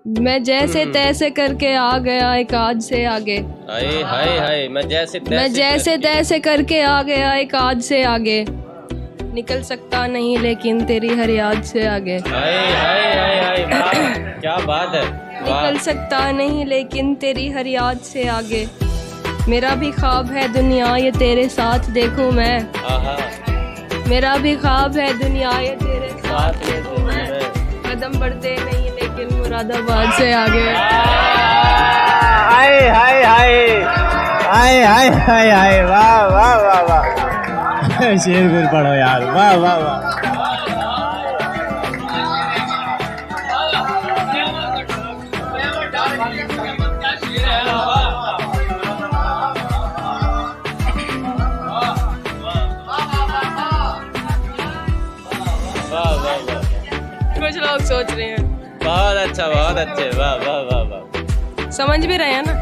मैं जैसे तैसे करके आ गया एक आज से आगे। हाय हाय हाय, मैं जैसे तैसे करके आ गया एक आज से आगे। निकल सकता नहीं लेकिन तेरी हर याद से आगे। हाय हाय हाय हाय, वाह क्या बात है, वाह। निकल सकता नहीं लेकिन तेरी हर याद से आगे। मेरा भी ख्वाब है दुनिया ये तेरे साथ देखूं मैं। आहा, मेरा भी ख्वाब है दुनिया ये तेरे साथ साथ देखूं में मैं। मैं। कदम बढ़ते नहीं लेकिन मुरादाबाद से आगे। हाय हाय हाय हाय हाय हाय हाय, वाह वाह वाह वाह, शेर गुल पढ़ो यार, वाह वाह वाह। वाह वाह वाह, कुछ लोग सोच रहे हैं, बहुत अच्छा, बहुत अच्छे, वाह वाह वाह वाह। समझ भी रहे हैं ना।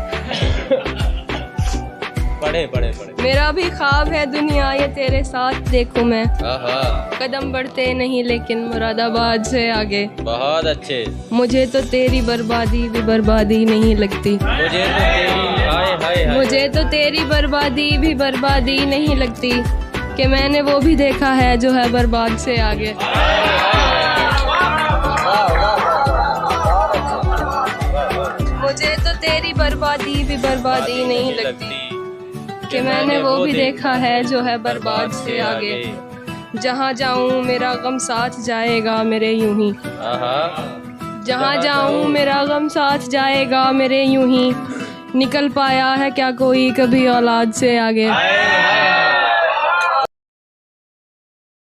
पढ़े पढ़े पढ़े। मेरा भी ख्वाब है दुनिया ये तेरे साथ देखूं मैं। आहा, कदम बढ़ते नहीं लेकिन मुरादाबाद से आगे। बहुत अच्छे। मुझे तो तेरी बर्बादी भी बर्बादी नहीं लगती। मुझे तो तेरी हाय हाय हाय, मुझे तो तेरी बर्बादी भी बर्बादी नहीं लगती कि मैंने वो भी देखा है जो है बर्बाद से आगे। मुझे तो तेरी बर्बादी भी बर्बादी नहीं लगती कि मैंने वो भी देखा है जो है बर्बाद से आगे। जहाँ जाऊँ मेरा गम साथ जाएगा मेरे यूं ही। आहा, जहाँ जाऊँ मेरा गम साथ जाएगा मेरे यूं ही। निकल पाया है क्या कोई कभी औलाद से आगे। हाय हाय